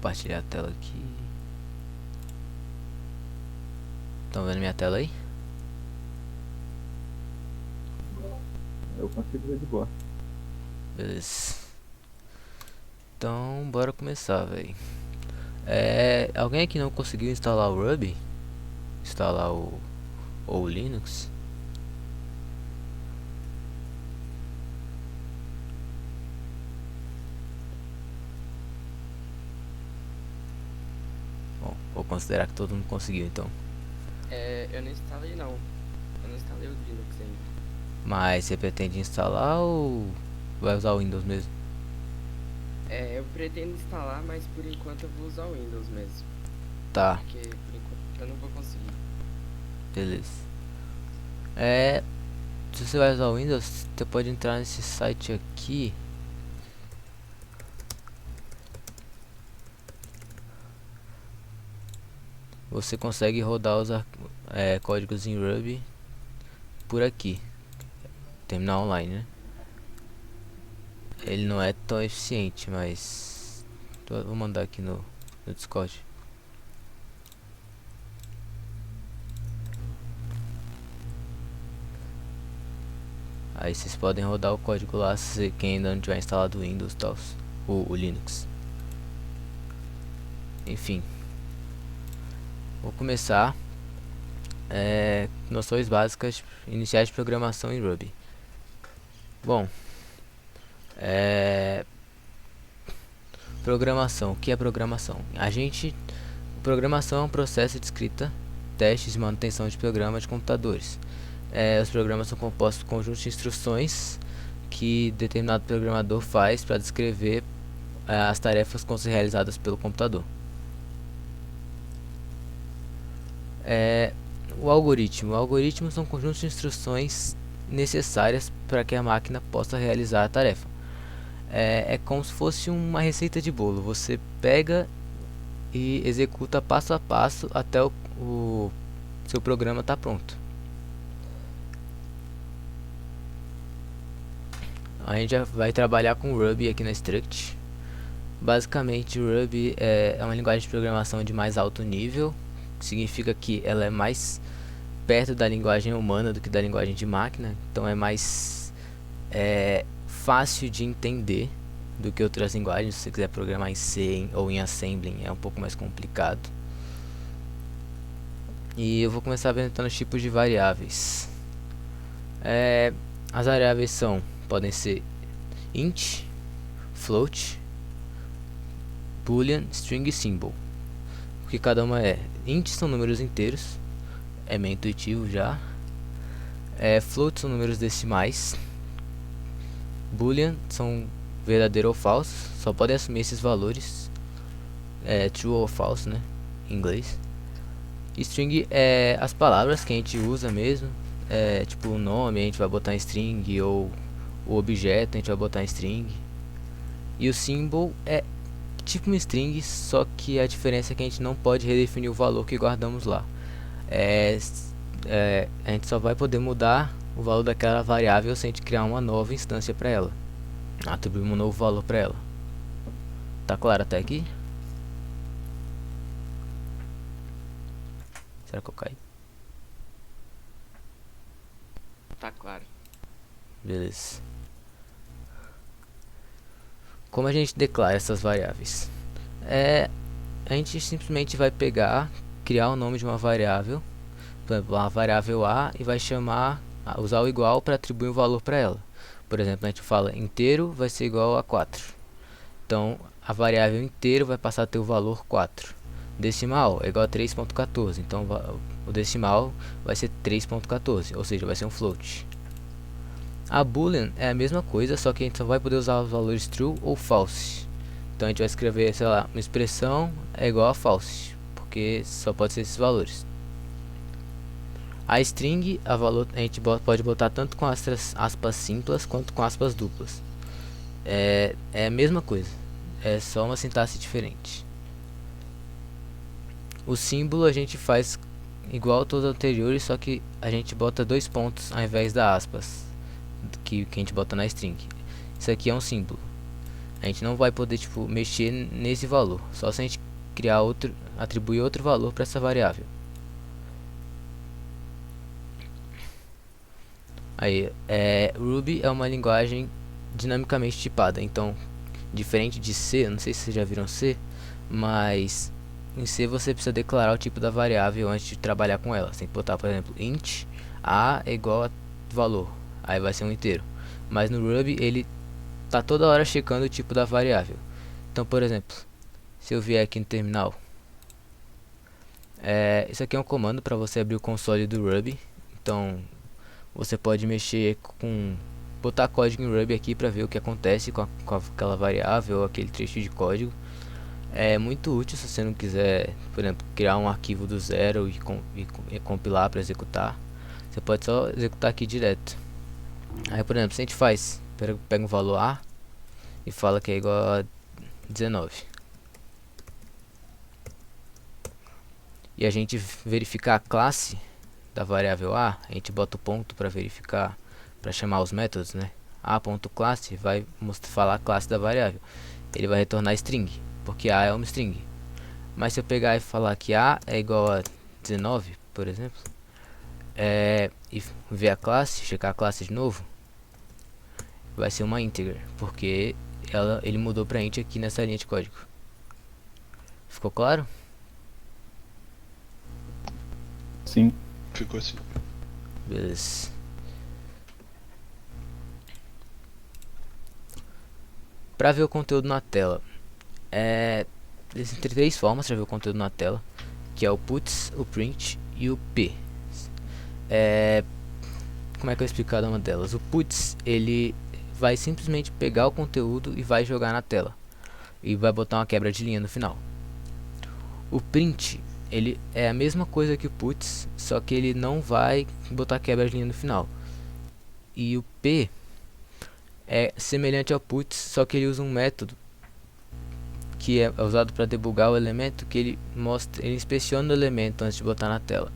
compartilhar a tela aqui. Estão vendo minha tela aí? Eu consigo ver de boa. Beleza. Então, bora começar, velho. Alguém aqui não conseguiu instalar o Ruby? Instalar o Linux? Bom, vou considerar que todo mundo conseguiu, então. Eu não instalei não. Eu não instalei o Linux ainda. Mas você pretende instalar ou vai usar o Windows mesmo? Eu pretendo instalar, mas por enquanto eu vou usar o Windows mesmo. Tá, Porque por enquanto eu não vou conseguir. beleza. Se você vai usar o Windows, você pode entrar nesse site aqui. Você consegue rodar os códigos em Ruby por aqui. Terminal online, né? Ele não é tão eficiente, mas vou mandar aqui no Discord. Aí vocês podem rodar o código lá se quem ainda não tiver instalado o Windows e tal, o Linux. Enfim, vou começar. Noções básicas iniciais de programação em Ruby. Bom, programação. O que é programação? Programação é um processo de escrita, testes e manutenção de programas de computadores. Os programas são compostos por conjuntos de instruções que determinado programador faz para descrever as tarefas que vão ser realizadas pelo computador. O algoritmo são conjuntos de instruções necessárias para que a máquina possa realizar a tarefa. É como se fosse uma receita de bolo. Você pega e executa passo a passo até o seu programa estar pronto. A gente já vai trabalhar com Ruby aqui na Struct. Basicamente, o Ruby é uma linguagem de programação de mais alto nível, que significa que ela é mais perto da linguagem humana do que da linguagem de máquina, então é mais fácil de entender do que outras linguagens. Se você quiser programar em C ou em Assembly, é um pouco mais complicado. E eu vou começar apresentando os tipos de variáveis. As variáveis podem ser int, float, boolean, string e symbol. O que cada uma é? Int são números inteiros, é meio intuitivo já. Float são números decimais. Boolean são verdadeiro ou falso, só podem assumir esses valores, true ou false, né, em inglês. String é as palavras que a gente usa mesmo, tipo o nome a gente vai botar em string, ou o objeto a gente vai botar em string. E o symbol é tipo uma string, só que a diferença é que a gente não pode redefinir o valor que guardamos lá. A gente só vai poder mudar o valor daquela variável se a gente criar uma nova instância para ela, atribuir um novo valor para ela. Tá claro até aqui? Será que eu caí? Tá claro. Beleza. Como a gente declara essas variáveis? A gente simplesmente vai criar o nome de uma variável, por exemplo, a variável A, e vai usar o igual para atribuir um valor para ela. Por exemplo, a gente fala inteiro vai ser igual a 4. Então, a variável inteiro vai passar a ter o valor 4. Decimal é igual a 3.14. Então, o decimal vai ser 3.14, ou seja, vai ser um float. A boolean é a mesma coisa, só que a gente só vai poder usar os valores true ou false. Então a gente vai escrever, sei lá, uma expressão é igual a false, porque só pode ser esses valores. A string, a gente pode botar tanto com aspas simples quanto com aspas duplas. É a mesma coisa, é só uma sintaxe diferente. O símbolo a gente faz igual a todos os anteriores, só que a gente bota 2 pontos ao invés da aspas que a gente bota na string. Isso aqui é um símbolo. A gente não vai poder tipo mexer nesse valor, só se a gente criar outro, atribuir outro valor para essa variável. Aí, Ruby é uma linguagem dinamicamente tipada, então diferente de C, não sei se vocês já viram C, mas em C você precisa declarar o tipo da variável antes de trabalhar com ela. Você tem que botar, por exemplo, int a é igual a valor, aí vai ser um inteiro. Mas no Ruby ele tá toda hora checando o tipo da variável. Então, por exemplo, se eu vier aqui no terminal, isso aqui é um comando para você abrir o console do Ruby. Então você pode mexer com, botar código em Ruby aqui para ver o que acontece com aquela variável ou aquele trecho de código. É muito útil se você não quiser, por exemplo, criar um arquivo do zero e compilar para executar. Você pode só executar aqui direto. Aí, por exemplo, se a gente pega um valor A e fala que é igual a 19, e a gente verificar a classe da variável A, a gente bota o ponto para verificar, para chamar os métodos, né? A.classe vai falar a classe da variável. Ele vai retornar string, porque A é uma string. Mas se eu pegar e falar que A é igual a 19, por exemplo, e ver a classe, checar a classe de novo, vai ser uma integer, porque ele mudou para int aqui nessa linha de código. Ficou claro? Sim. Ficou assim. Beleza. Para ver o conteúdo na tela, existem três formas para ver o conteúdo na tela, que é o puts, o print e o p. Como é que eu explico cada uma delas? O puts, ele vai simplesmente pegar o conteúdo e vai jogar na tela, e vai botar uma quebra de linha no final. O print, ele é a mesma coisa que o puts, só que ele não vai botar quebra de linha no final. E o p é semelhante ao puts, só que ele usa um método que é usado para debugar o elemento, que ele inspeciona o elemento antes de botar na tela.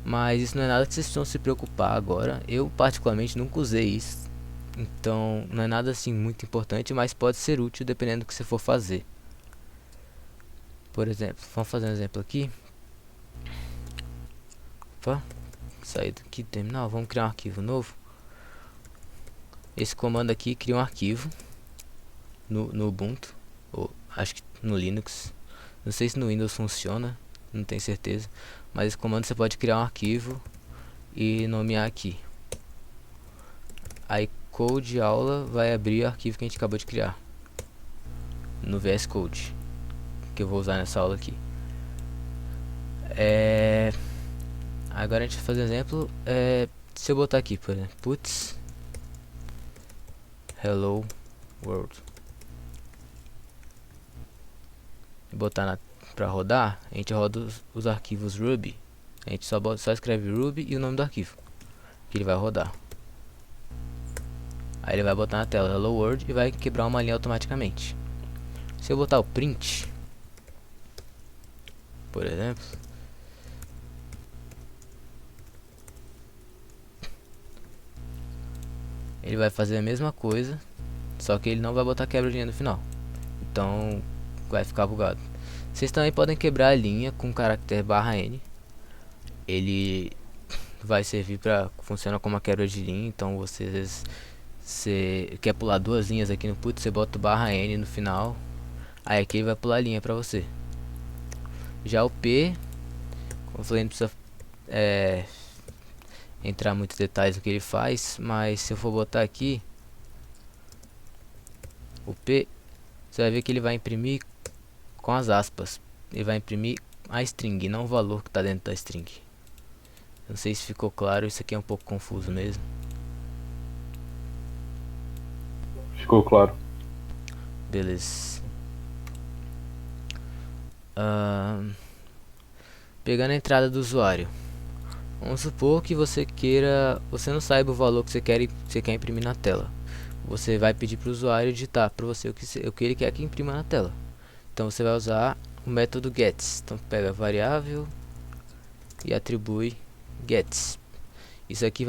Mas isso não é nada que vocês precisam se preocupar agora. Eu particularmente nunca usei isso, então não é nada assim muito importante, mas pode ser útil dependendo do que você for fazer. Por exemplo, vamos fazer um exemplo aqui. Opa, sair daqui do terminal, vamos criar um arquivo novo. Esse comando aqui cria um arquivo no Ubuntu, ou acho que no Linux. Não sei se no Windows funciona, não tenho certeza. Mas esse comando você pode criar um arquivo e nomear aqui. Aí code aula vai abrir o arquivo que a gente acabou de criar no VS Code, que eu vou usar nessa aula aqui. Agora a gente vai fazer um exemplo. Se eu botar aqui, por exemplo, puts hello world, e botar para rodar, a gente roda os arquivos Ruby. A gente só escreve Ruby e o nome do arquivo que ele vai rodar. Aí ele vai botar na tela hello world e vai quebrar uma linha automaticamente. Se eu botar o print, por exemplo, ele vai fazer a mesma coisa, só que ele não vai botar quebra de linha no final. Então vai ficar bugado. Vocês também podem quebrar a linha com o caractere /n. Ele vai servir para funciona como uma quebra de linha. Então você quer pular duas linhas aqui no put, você bota o /n no final. Aí aqui ele vai pular a linha para você. Já o p, como eu falei, não precisa entrar muitos detalhes no que ele faz, mas se eu for botar aqui o p, você vai ver que ele vai imprimir com as aspas. Ele vai imprimir a string, não o valor que está dentro da string. Não sei se ficou claro, isso aqui é um pouco confuso mesmo. Ficou claro. Beleza. Pegando a entrada do usuário. Vamos supor que você não saiba o valor que você quer imprimir na tela. Você vai pedir para o usuário digitar para você o que ele quer que imprima na tela. Então você vai usar o método gets. Então pega a variável e atribui gets. Isso aqui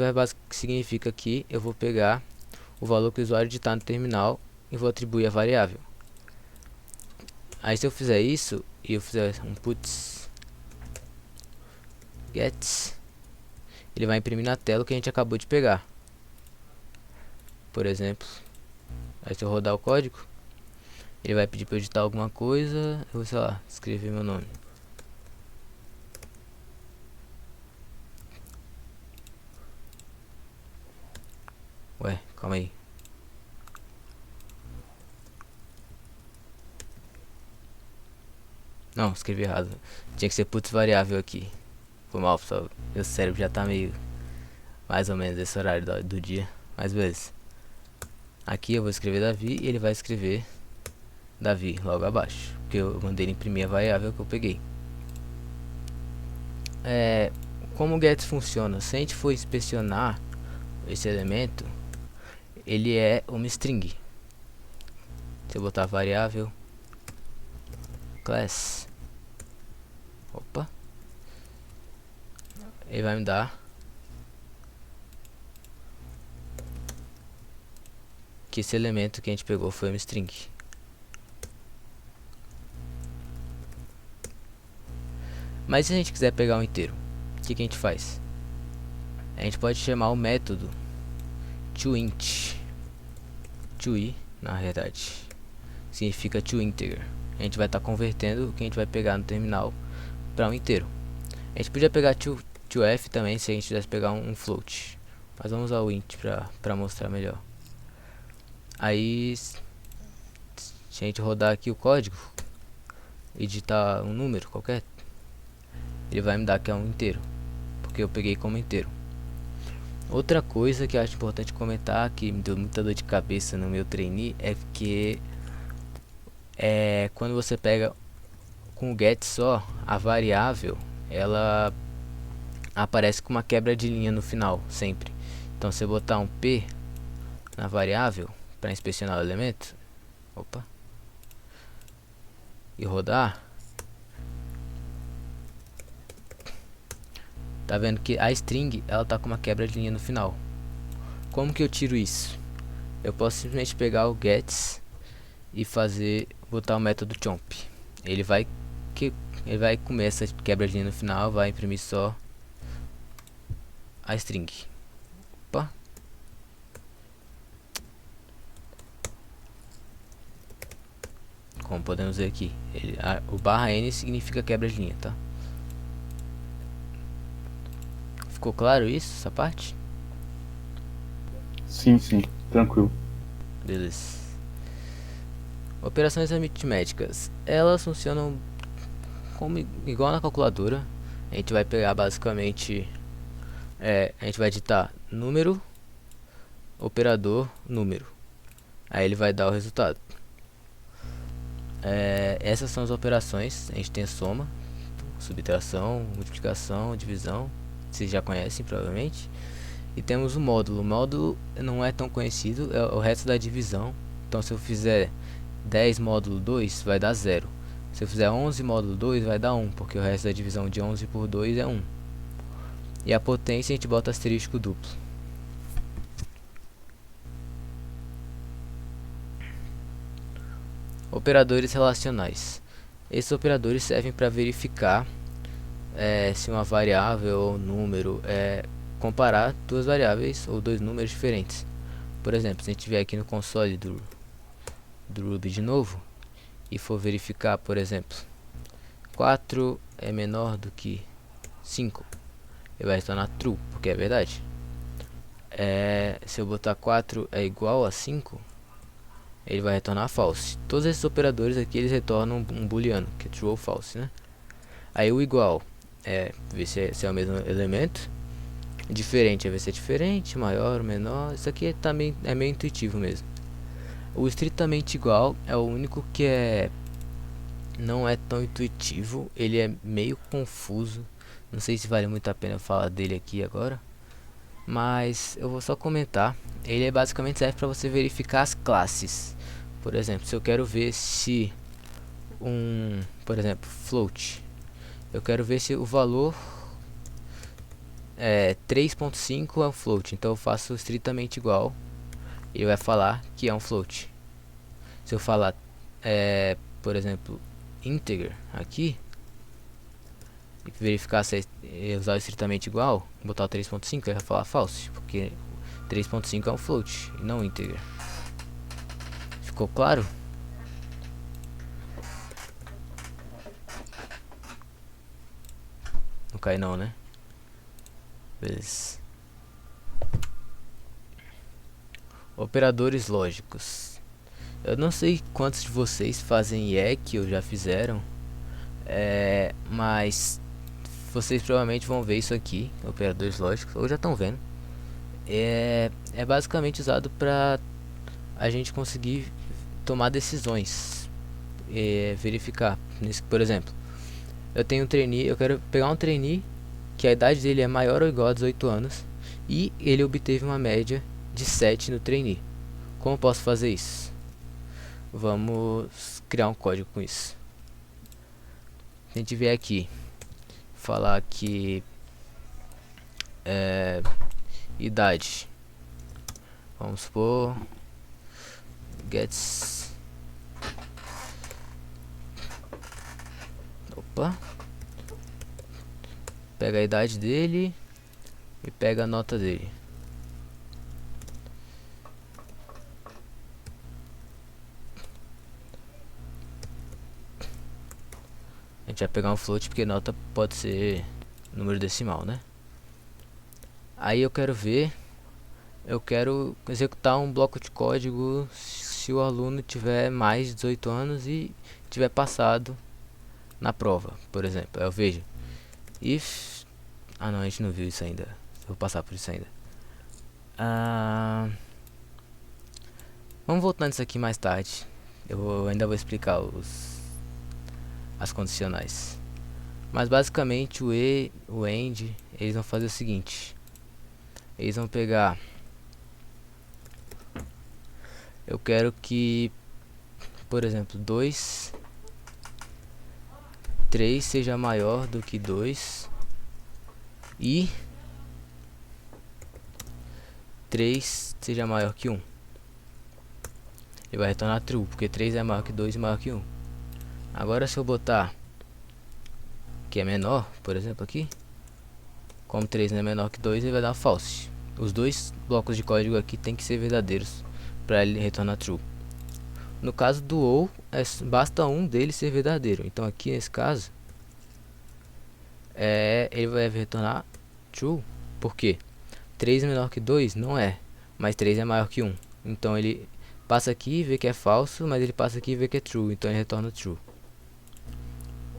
significa que eu vou pegar o valor que o usuário digitar no terminal e vou atribuir a variável. Aí se eu fizer isso e eu fizer um puts gets, ele vai imprimir na tela o que a gente acabou de pegar. Por exemplo, aí se eu rodar o código, ele vai pedir para eu digitar alguma coisa. Eu vou, sei lá, escrever meu nome. Ué, calma aí. Não, escrevi errado. Tinha que ser putz variável aqui. Foi mal, pessoal. Meu cérebro já tá meio mais ou menos esse horário do dia. Mas beleza. Aqui eu vou escrever Davi e ele vai escrever Davi logo abaixo. Porque eu mandei ele imprimir a variável que eu peguei. Como o get funciona? Se a gente for inspecionar esse elemento, ele é uma string. Se eu botar variável class, opa, ele vai me dar que esse elemento que a gente pegou foi uma string. Mas se a gente quiser pegar um inteiro, o que a gente faz? A gente pode chamar o método toInt. ToI, na verdade, significa toInteger. A gente vai estar convertendo o que a gente vai pegar no terminal para um inteiro. A gente podia pegar toF também se a gente quisesse pegar um float. Mas vamos usar o int para mostrar melhor. Aí, se a gente rodar aqui o código e digitar um número qualquer, ele vai me dar que é um inteiro, porque eu peguei como inteiro. Outra coisa que eu acho importante comentar, que me deu muita dor de cabeça no meu trainee, é que quando você pega com o get só, a variável ela aparece com uma quebra de linha no final, sempre. Então se eu botar um p na variável para inspecionar o elemento, opa, e rodar, tá vendo que a string ela tá com uma quebra de linha no final. Como que eu tiro isso? Eu posso simplesmente pegar o gets e botar o método chomp. Ele vai comer essa quebra de linha no final, vai imprimir só a string. Opa. Como podemos ver aqui, o barra n significa quebra de linha, tá? Ficou claro isso, essa parte? Sim, sim, tranquilo. Beleza. Operações aritméticas, elas funcionam igual na calculadora. A gente vai pegar basicamente, a gente vai digitar número, operador, número. Aí ele vai dar o resultado. Essas são as operações. A gente tem a soma, subtração, multiplicação, divisão. Vocês já conhecem provavelmente. E temos o módulo. O módulo não é tão conhecido, é o resto da divisão. Então se eu fizer 10 módulo 2 vai dar 0. Se eu fizer 11 módulo 2 vai dar 1, porque o resto da divisão de 11 por 2 é 1. E a potência a gente bota asterisco duplo. Operadores relacionais. Esses operadores servem para verificar se uma variável ou número comparar duas variáveis ou dois números diferentes. Por exemplo, se a gente vier aqui no console do Ruby de novo e for verificar, por exemplo, 4 é menor do que 5, ele vai retornar true, porque é verdade. Se eu botar 4 é igual a 5, ele vai retornar false. Todos esses operadores aqui eles retornam um booleano, que é true ou false, né? Aí o igual ver se é o mesmo elemento. Diferente é ver se é diferente, maior, menor. Isso aqui também é meio intuitivo mesmo. O estritamente igual é o único que não é tão intuitivo. Ele é meio confuso. Não sei se vale muito a pena falar dele aqui agora, mas eu vou só comentar. Ele basicamente serve para você verificar as classes. Por exemplo, se eu quero ver se por exemplo, float, eu quero ver se o valor 3.5 é um float, então eu faço estritamente igual. Ele vai falar que é um float. Se eu falar, por exemplo, integer aqui e verificar se usar o estritamente igual, botar o 3.5, ele vai falar false, porque 3.5 é um float e não um integer. Ficou claro? Não cai não, né? Beleza. Operadores lógicos. Eu não sei quantos de vocês fazem EQ ou já fizeram, mas vocês provavelmente vão ver isso aqui, operadores lógicos, ou já estão vendo. É basicamente usado para a gente conseguir tomar decisões, verificar. Por exemplo, eu tenho um trainee, eu quero pegar um trainee que a idade dele é maior ou igual a 18 anos e ele obteve uma média de 7 no trainee. Como eu posso fazer isso? Vamos criar um código com isso. Se a gente vier aqui, falar que idade, vamos supor gets, opa, pega a idade dele e pega a nota dele. A gente vai pegar um float porque nota pode ser número decimal, né? Aí eu quero executar um bloco de código se o aluno tiver mais de 18 anos e tiver passado na prova, por exemplo. Aí eu vejo if, não, a gente não viu isso ainda. Eu vou passar por isso ainda. Vamos voltar nisso aqui mais tarde. Eu ainda vou explicar as condicionais. Mas basicamente o end, eles vão fazer o seguinte. Eles vão pegar, eu quero que, por exemplo, 3 seja maior do que 2 e 3 seja maior que 1. Ele vai retornar true, porque 3 é maior que 2 e maior que 1. Agora se eu botar que é menor, por exemplo aqui, como 3 não é menor que 2, ele vai dar false. Os dois blocos de código aqui tem que ser verdadeiros para ele retornar true. No caso do ou, basta um deles ser verdadeiro. Então aqui nesse caso, ele vai retornar true. Por quê? 3 é menor que 2? Não é. Mas 3 é maior que 1. Então ele passa aqui e vê que é falso, mas ele passa aqui e vê que é true. Então ele retorna true.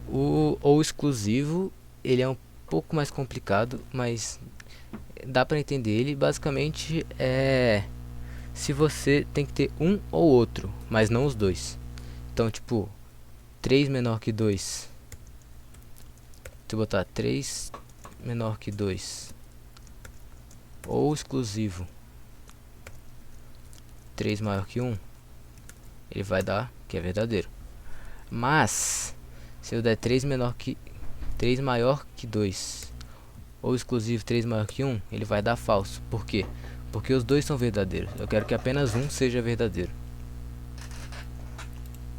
O ou exclusivo, ele é um pouco mais complicado, mas dá para entender ele. Basicamente se você tem que ter um ou outro, mas não os dois. Então tipo 3 menor que 2, se eu botar 3 menor que 2 ou exclusivo 3 maior que 1, ele vai dar que é verdadeiro. Mas se eu der 3 maior que 2 ou exclusivo 3 maior que 1, ele vai dar falso. Por quê? Porque os dois são verdadeiros. Eu quero que apenas um seja verdadeiro.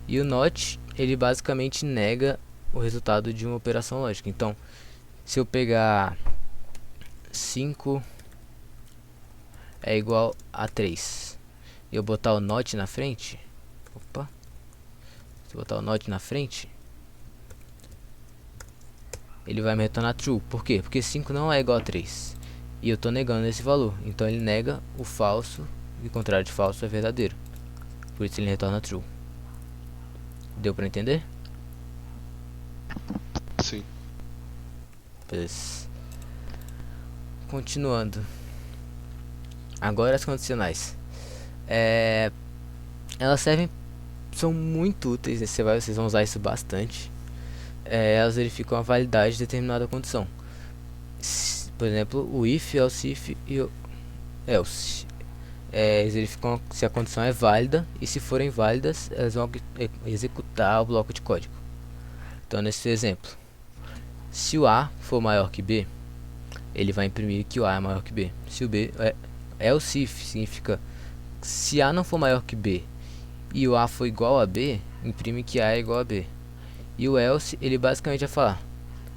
E o not, ele basicamente nega o resultado de uma operação lógica. Então, se eu pegar 5 é igual a 3 e eu botar o not na frente, se eu botar o not na frente, ele vai me retornar true. Por quê? Porque 5 não é igual a 3 e eu tô negando esse valor. Então ele nega o falso e o contrário de falso é verdadeiro. Por isso ele retorna true. Deu pra entender? Sim. Beleza. Continuando. Agora as condicionais. Elas são muito úteis. Vocês vão usar isso bastante. Elas verificam a validade de determinada condição. Por exemplo, o if, else e o else. Eles verificam se a condição é válida, e se forem válidas, elas vão executar o bloco de código. Então, nesse exemplo, se o A for maior que B, ele vai imprimir que o A é maior que B. Se o B else if significa se A não for maior que B e o A for igual a B, imprime que A é igual a B. E o else, ele basicamente vai falar: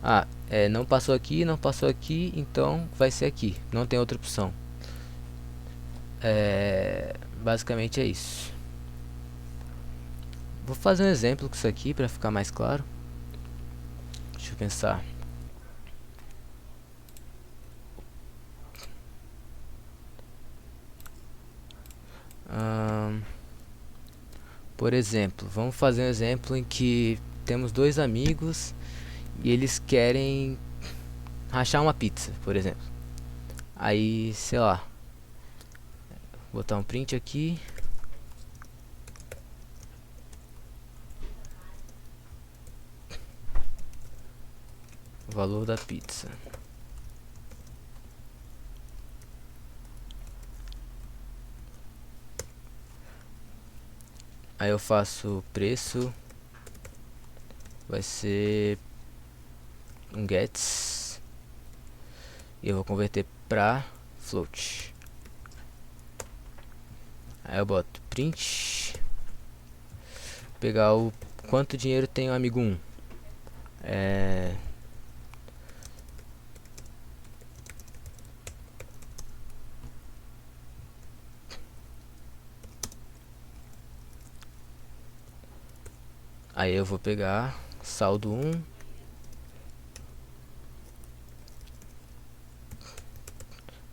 ah, não passou aqui, não passou aqui, então vai ser aqui. Não tem outra opção. Basicamente é isso. Vou fazer um exemplo com isso aqui para ficar mais claro. Deixa eu pensar. Por exemplo, vamos fazer um exemplo em que temos dois amigos e eles querem rachar uma pizza, por exemplo. Aí, sei lá, vou botar um print aqui. O valor da pizza. Aí eu faço preço, vai ser um gets, e eu vou converter pra float. Aí eu boto print, pegar o quanto dinheiro tem o amigo 1. Aí eu vou pegar saldo 1,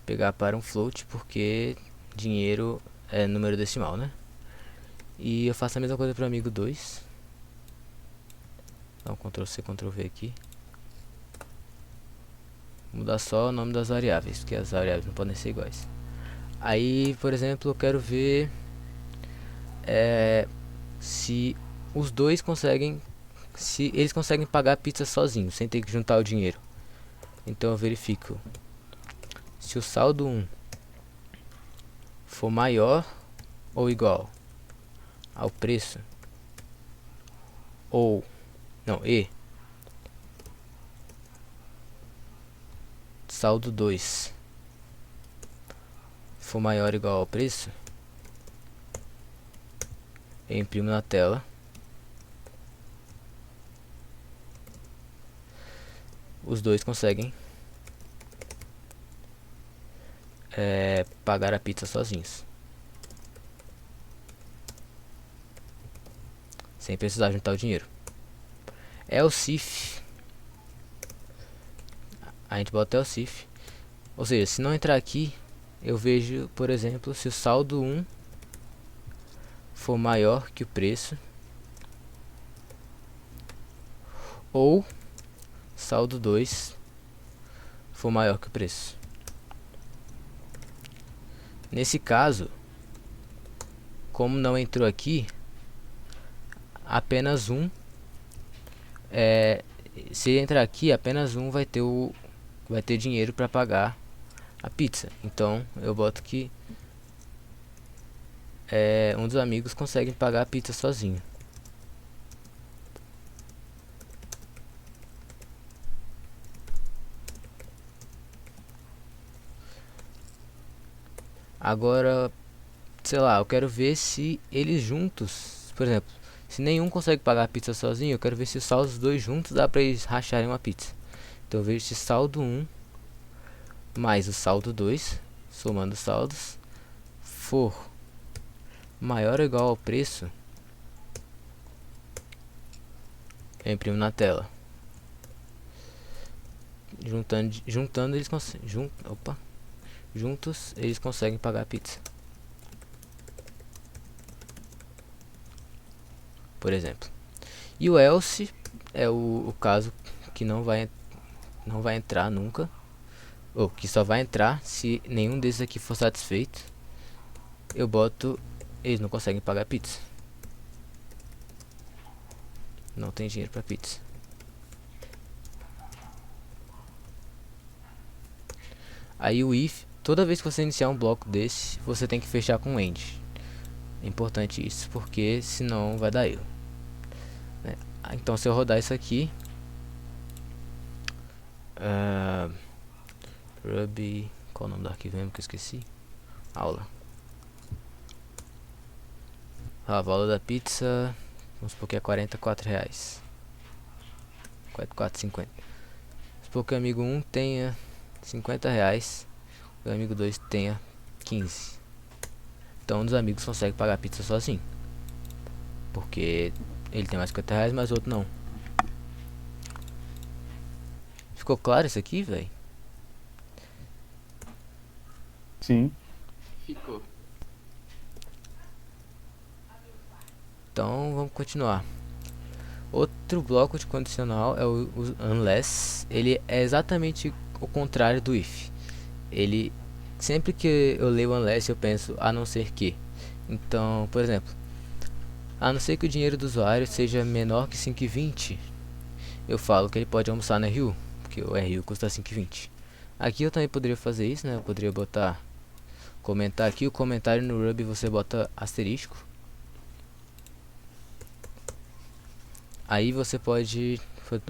pegar para um float, porque dinheiro é número decimal, né? E eu faço a mesma coisa para o amigo 2. Dá um Ctrl C, Ctrl V aqui. Mudar só o nome das variáveis, porque as variáveis não podem ser iguais. Aí, por exemplo, eu quero ver se os dois conseguem, se eles conseguem pagar a pizza sozinhos, sem ter que juntar o dinheiro. Então eu verifico se o saldo 1 for maior ou igual ao preço, ou não, e saldo 2 for maior ou igual ao preço, eu imprimo na tela. Os dois conseguem pagar a pizza sozinhos, sem precisar juntar o dinheiro. Else if, a gente bota else if, ou seja, se não entrar aqui, eu vejo, por exemplo, se o saldo 1 for maior que o preço, ou saldo 2 for maior que o preço. Nesse caso, como não entrou aqui, apenas um, se entrar aqui, apenas um vai ter dinheiro para pagar a pizza. Então eu boto que um dos amigos consegue pagar a pizza sozinho. Agora, sei lá, eu quero ver se eles juntos, por exemplo, se nenhum consegue pagar a pizza sozinho, eu quero ver se o saldo dos dois juntos dá pra eles racharem uma pizza. Então eu vejo se saldo 1 mais o saldo 2, somando os saldos, for maior ou igual ao preço, eu imprimo na tela. Juntando eles juntos eles conseguem pagar a pizza, por exemplo. E o else é o caso que não vai entrar nunca, ou que só vai entrar se nenhum desses aqui for satisfeito. Eu boto eles não conseguem pagar pizza, não tem dinheiro para pizza. Aí o if, toda vez que você iniciar um bloco desse, você tem que fechar com end. É importante isso, porque senão vai dar erro, né? Então se eu rodar isso aqui, Ruby, qual o nome do arquivo mesmo que eu esqueci? Aula. A valor da pizza, vamos supor que é R$ 44. 44,50. Supor que o amigo 1 tenha 50 reais, o amigo 2 tenha 15. Então um dos amigos consegue pagar a pizza sozinho, porque ele tem mais 50 reais, mas o outro não. Ficou claro isso aqui, velho? Sim. Ficou. Então vamos continuar. Outro bloco de condicional é o unless. Ele é exatamente o contrário do if. Ele, sempre que eu leio unless, eu penso a não ser que. Então, por exemplo, a não ser que o dinheiro do usuário seja menor que 5,20, eu falo que ele pode almoçar na RU, porque o RU custa 5,20. Aqui eu também poderia fazer isso, né? Eu poderia botar, comentar aqui, o comentário no Ruby você bota asterisco. Aí você pode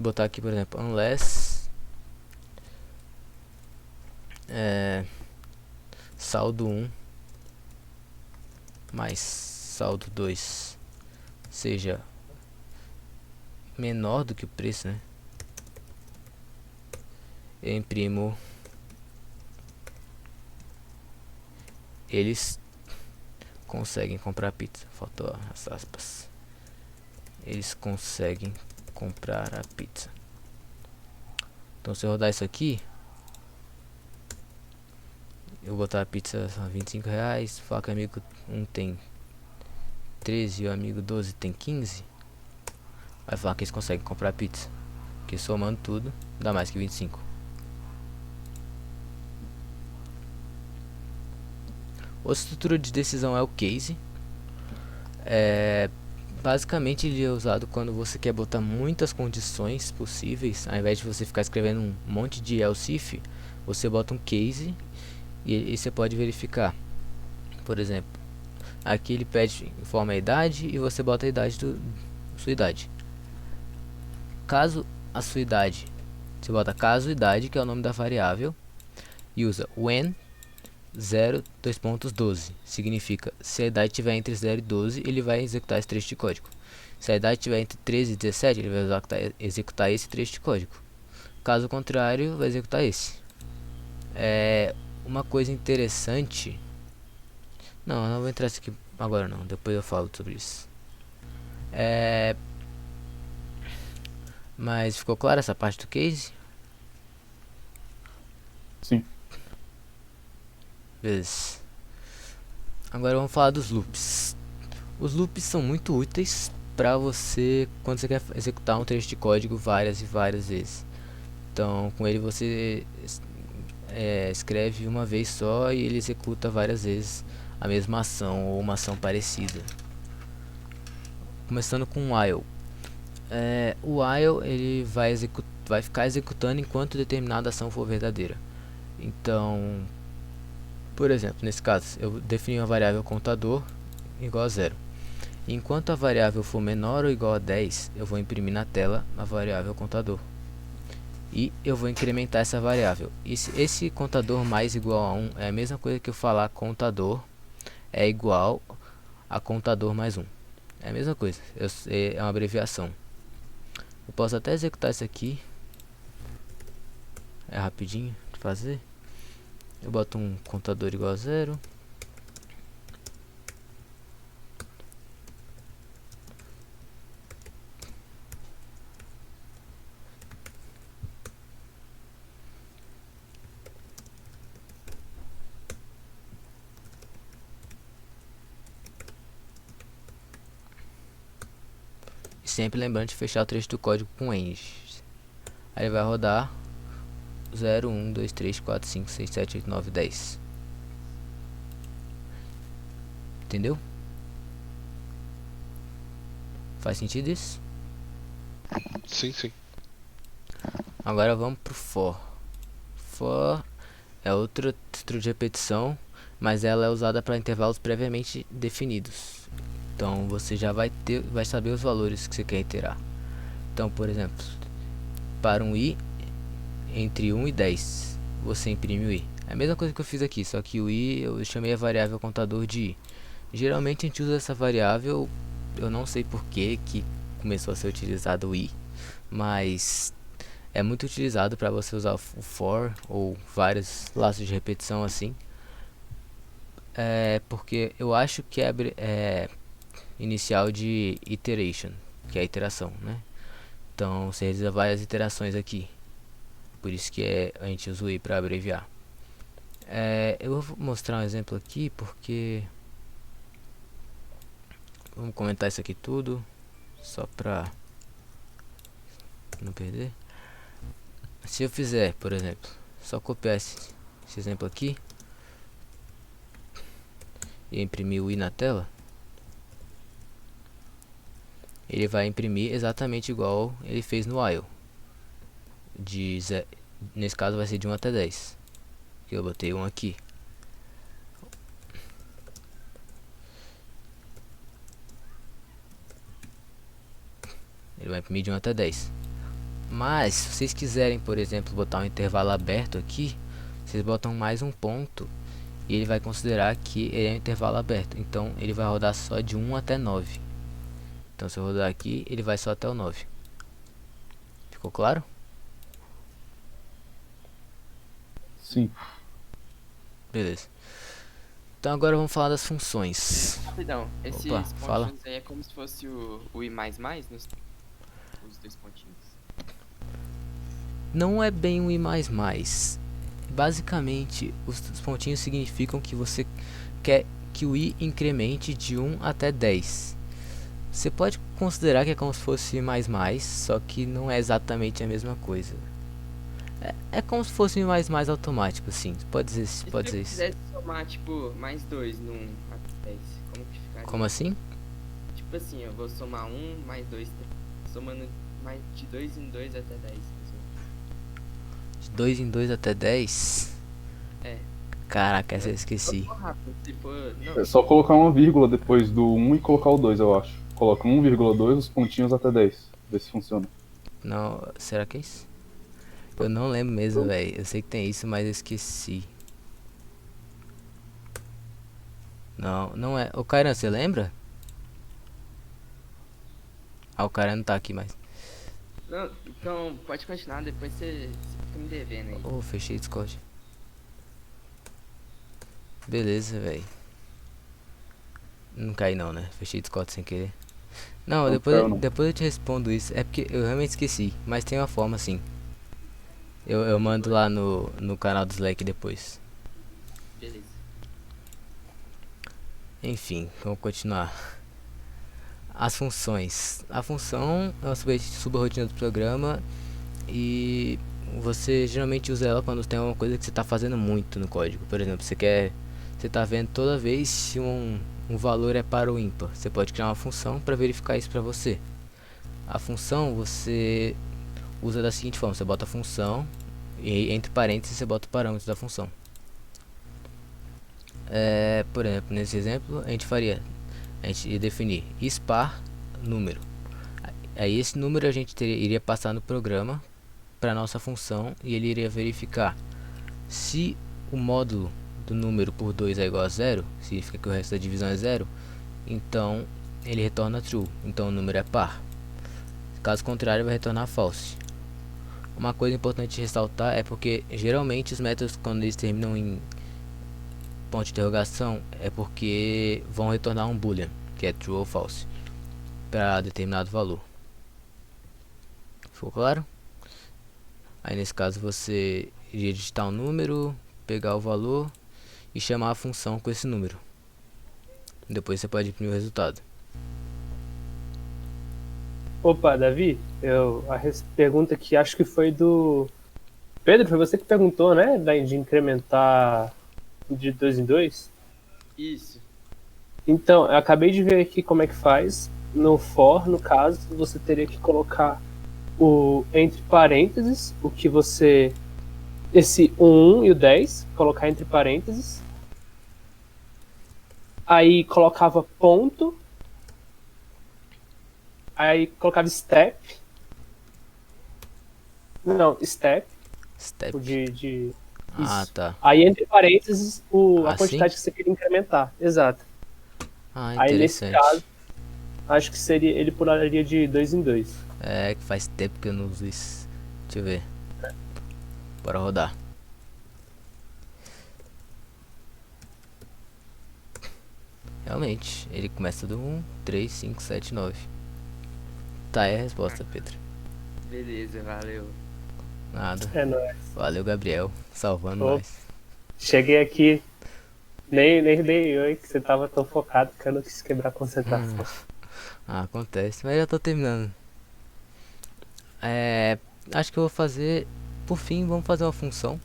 botar aqui, por exemplo, unless saldo 1 mais saldo 2 seja menor do que o preço, né? Eu imprimo eles conseguem comprar pizza. Faltou as aspas. Eles conseguem comprar a pizza. Então se eu rodar isso aqui, eu vou botar a pizza a 25 reais, falar que o amigo 1 tem 13 e o amigo 12 tem 15, vai falar que eles conseguem comprar a pizza, porque somando tudo dá mais que 25. Outra estrutura de decisão é o case. Basicamente ele é usado quando você quer botar muitas condições possíveis. Ao invés de você ficar escrevendo um monte de else if, você bota um case e você pode verificar. Por exemplo, aqui ele pede informa a idade e você bota a idade sua idade. Caso a sua idade, você bota caso idade, que é o nome da variável, e usa when 0, 2.12. Significa, se a idade estiver entre 0 e 12, ele vai executar esse trecho de código. Se a idade estiver entre 13 e 17, ele vai executar esse trecho de código. Caso contrário, vai executar esse. Uma coisa interessante... Não vou entrar nisso aqui agora não, depois eu falo sobre isso. Mas ficou clara essa parte do case? Sim. Beleza. Agora vamos falar dos loops. Os loops são muito úteis para você quando você quer executar um trecho de código várias e várias vezes. Então com ele você escreve uma vez só e ele executa várias vezes a mesma ação ou uma ação parecida. Começando com o while. O while ele vai ficar executando enquanto determinada ação for verdadeira. Então, por exemplo, nesse caso, eu defini uma variável contador igual a 0. Enquanto a variável for menor ou igual a 10, eu vou imprimir na tela a variável contador. E eu vou incrementar essa variável. Esse contador mais igual a 1 é a mesma coisa que eu falar contador é igual a contador mais 1. É a mesma coisa, é uma abreviação. Eu posso até executar isso aqui. É rapidinho de fazer. Eu boto um contador igual a 0. E sempre lembrando de fechar o trecho do código com end. Aí ele vai rodar 0, 1, 2, 3, 4, 5, 6, 7, 8, 9, 10. Entendeu? Faz sentido isso? Sim. Agora vamos pro for. For é outra estrutura de repetição, mas ela é usada para intervalos previamente definidos. Então você já vai saber os valores que você quer iterar. Então, por exemplo, para um i entre 1 e 10, você imprime o i. É a mesma coisa que eu fiz aqui, só que o i eu chamei a variável contador de i. Geralmente a gente usa essa variável, eu não sei por que começou a ser utilizado o i, mas é muito utilizado para você usar o for ou vários laços de repetição assim. Porque eu acho que é inicial de iteration, que é a iteração, né? Então você realiza várias iterações aqui, por isso que a gente usa o i para abreviar. Eu vou mostrar um exemplo aqui porque vamos comentar isso aqui tudo só pra não perder. Se eu fizer, por exemplo, só copiar esse exemplo aqui e imprimir o i na tela, ele vai imprimir exatamente igual ele fez no while. Nesse caso vai ser de 1 até 10, que eu botei 1 aqui. Ele vai imprimir de 1 até 10. Mas se vocês quiserem, por exemplo, botar um intervalo aberto aqui, vocês botam mais um ponto e ele vai considerar que ele é um intervalo aberto. Então ele vai rodar só de 1 até 9. Então se eu rodar aqui, ele vai só até o 9. Ficou claro? Sim. Beleza. Então agora vamos falar das funções. Rapidão, esses Opa, pontinhos fala. aí é como se fosse o i++, os 2 pontinhos. Não é bem um i++. Basicamente, os pontinhos significam que você quer que o i incremente de 1 até 10. Você pode considerar que é como se fosse i++, só que não é exatamente a mesma coisa. É como se fosse um i++ automático, assim. Pode dizer E pode se eu dizer isso. quisesse somar, tipo, mais 2 no 1 até 10, como que ficaria? Como assim? Tipo assim, eu vou somar 1 mais 2, somando mais de 2 em 2 até 10. De 2 em 2 até 10? É. Caraca, essa eu esqueci. Rápido, se for... Não, É só colocar uma vírgula depois do 1 e colocar o 2, eu acho. Coloca 1,2 os pontinhos até 10. Vê se funciona. Não, será que é isso? Eu não lembro mesmo, velho. Eu sei que tem isso, mas eu esqueci. Não, não é. Ô, Kairan, você lembra? Ah, o Kairan não tá aqui mais. não, então pode continuar, depois você fica me devendo aí. Oh, fechei o Discord. Beleza, velho. Não cai não, né? Fechei o Discord sem querer. Não, Não depois, caiu, não. depois eu te respondo isso. É porque eu realmente esqueci. Mas tem uma forma, sim. Eu mando lá no canal do Slack depois. Beleza. Enfim, vamos continuar. As funções. A função é uma subarrotina do programa e você geralmente usa ela quando tem alguma coisa que você está fazendo muito no código. Por exemplo, você está vendo toda vez se um valor é par ou ímpar. Você pode criar uma função para verificar isso para você. A função você usa da seguinte forma: você bota a função e entre parênteses você bota o parâmetro da função. Por exemplo, nesse exemplo a gente ia definir ispar número. Aí esse número a gente iria passar no programa para nossa função e ele iria verificar se o módulo do número por 2 é igual a 0, significa que o resto da divisão é 0, então ele retorna true, então o número é par. Caso contrário, vai retornar false. Uma coisa importante de ressaltar é porque geralmente os métodos, quando eles terminam em ponto de interrogação, é porque vão retornar um boolean, que é true ou false, para determinado valor. Ficou claro? Aí nesse caso você iria digitar um número, pegar o valor e chamar a função com esse número. Depois você pode imprimir o resultado. Opa, Davi, pergunta que acho que foi do Pedro, foi você que perguntou, né? De incrementar de 2 em 2. Isso. Então, eu acabei de ver aqui como é que faz. No for, no caso, você teria que colocar o entre parênteses, o que você... Esse 1 e o 10, colocar entre parênteses. Aí colocava ponto. Aí colocava step. Não, step. Step. Isso. Tá. Aí entre parênteses a Assim? quantidade que você queria incrementar. Exato. Ah, Aí nesse interessante. caso, acho que ele pularia de 2 em 2. É que faz tempo que eu não uso isso. Deixa eu ver. Bora rodar. Realmente, ele começa do 1, 3, 5, 7, 9. Tá, é a resposta, Pedro. Beleza, valeu. Nada. É nóis. Valeu, Gabriel. Salvando Ô. nós. Cheguei aqui, nem dei oi, que você tava tão focado que eu não quis quebrar a concentração. Ah, acontece, mas já tô terminando. Acho que eu vou fazer. Por fim, vamos fazer uma função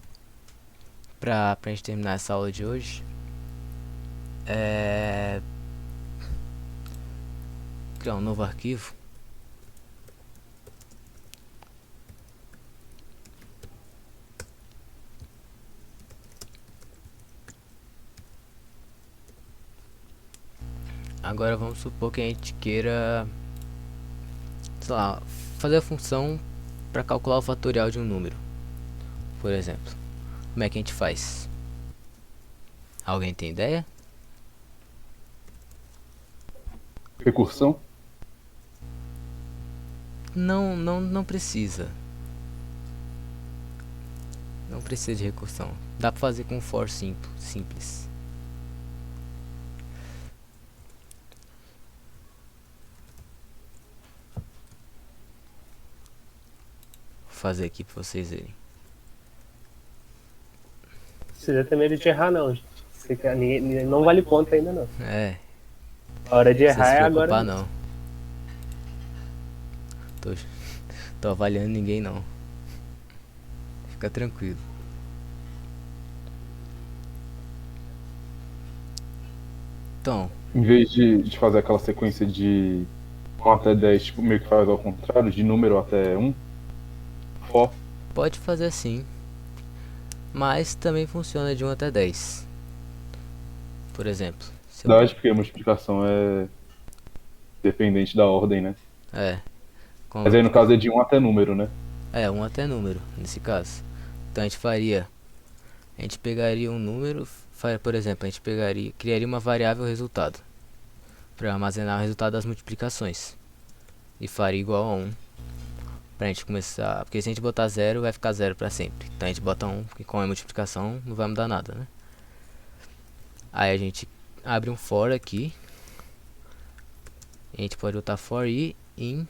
pra gente terminar essa aula de hoje. Criar um novo arquivo. Agora vamos supor que a gente queira, sei lá, fazer a função para calcular o fatorial de um número, por exemplo. Como é que a gente faz? Alguém tem ideia? Recursão? Não precisa. Não precisa de recursão. Dá pra fazer com for simples. Vou fazer aqui pra vocês verem. Não precisa ter medo de errar, não, gente. Não vale ponto ainda, não. É, A hora de não errar precisa se é preocupar agora. não. Tô avaliando ninguém não. Fica tranquilo. Então, Em vez de fazer aquela sequência de 1 até 10, tipo, meio que faz ao contrário, de número até 1, for. pode fazer assim. Mas também funciona de 1 até 10. Por exemplo, se eu, Verdade, porque a multiplicação é dependente da ordem, né? como Mas aí no caso é de 1 até número, né? 1 até número, nesse caso. Então a gente pegaria um número, por exemplo, a gente criaria uma variável resultado para armazenar o resultado das multiplicações e faria igual a 1 pra gente começar, porque se a gente botar 0 vai ficar 0 para sempre. Então a gente bota 1, porque como é multiplicação não vai mudar nada, né? Aí a gente abre um for aqui. A gente pode botar for i in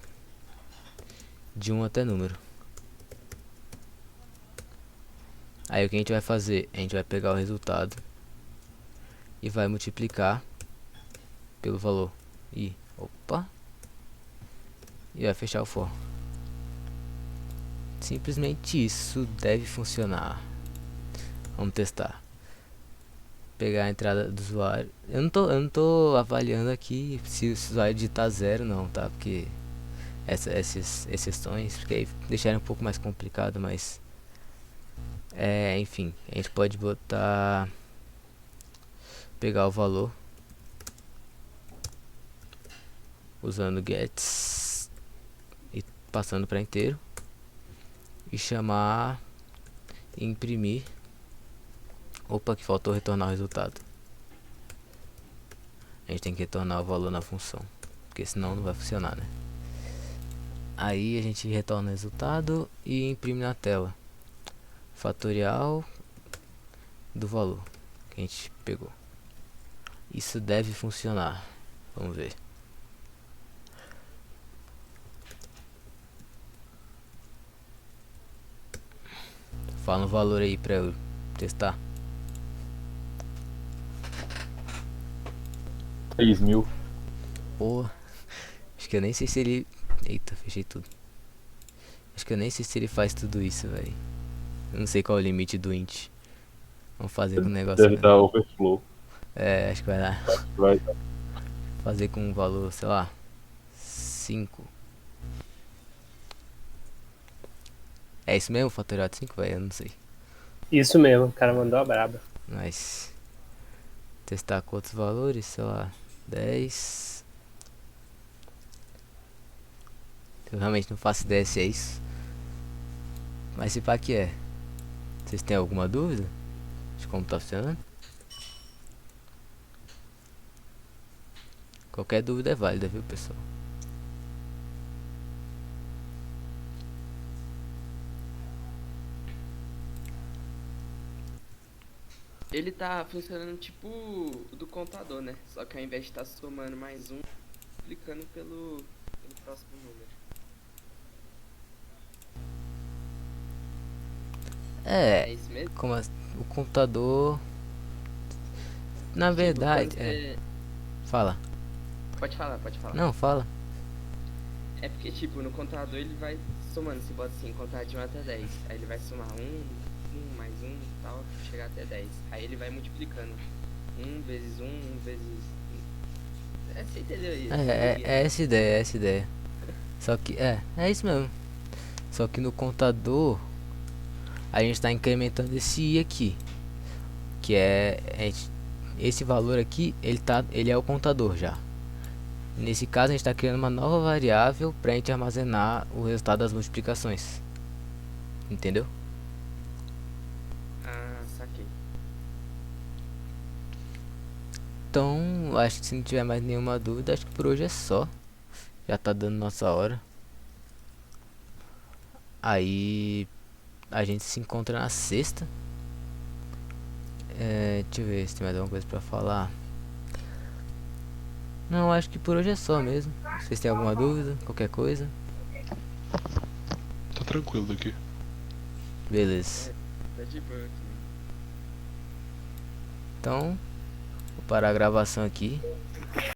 de 1 até número. Aí o que a gente vai fazer? A gente vai pegar o resultado e vai multiplicar pelo valor i. Opa! E vai fechar o for. Simplesmente isso deve funcionar. Vamos testar. Pegar a entrada do usuário. Eu não tô avaliando aqui se o usuário digitar 0 não, tá? Porque essas exceções, porque aí deixaram um pouco mais complicado, mas enfim, a gente pode pegar o valor usando gets e passando para inteiro e chamar imprimir. Opa, que faltou retornar o resultado. A gente tem que retornar o valor na função, porque senão não vai funcionar, né? Aí a gente retorna o resultado e imprime na tela fatorial do valor que a gente pegou. Isso deve funcionar. Vamos ver. Fala um valor aí pra eu testar. 3.000. Pô, acho que eu nem sei se ele... Eita, fechei tudo. Acho que eu nem sei se ele faz tudo isso, velho. Eu não sei qual é o limite do int. Vamos fazer com um negócio Deve dar overflow. acho que vai dar. Vai. Fazer com um valor, sei lá, 5. É isso mesmo, fatorial de 5, velho? Eu não sei. Isso mesmo, o cara mandou a braba. Mas testar com outros valores, sei lá, 10. Eu realmente não faço ideia se é isso. Mas se pá que é. Vocês têm alguma dúvida de como tá funcionando? Qualquer dúvida é válida, viu, pessoal? Ele tá funcionando tipo o do contador, né? Só que ao invés de estar somando mais um, clicando pelo próximo número. É É, isso mesmo? como o computador. Na Tipo, verdade, quando é. você... Fala. Pode falar, pode falar. Não, fala. É porque, tipo, no contador ele vai somando. Você bota assim, contar de 1 até 10. Aí ele vai somar um mais um e tal, chegar até 10. Aí ele vai multiplicando. 1 vezes 1 vezes... É, você entendeu isso? É essa ideia, é essa ideia. Só que, é isso mesmo. Só que no contador, a gente tá incrementando esse i aqui. Que é, esse valor aqui, ele é o contador já. Nesse caso, a gente está criando uma nova variável para a gente armazenar o resultado das multiplicações. Entendeu? Ah, saquei. Então, acho que se não tiver mais nenhuma dúvida, acho que por hoje é só. Já tá dando nossa hora. Aí a gente se encontra na sexta. Deixa eu ver se tem mais alguma coisa pra falar. Não, acho que por hoje é só mesmo. Se vocês têm alguma dúvida, qualquer coisa. Tá tranquilo daqui. Beleza. Tá de boa aqui. Então, vou parar a gravação aqui.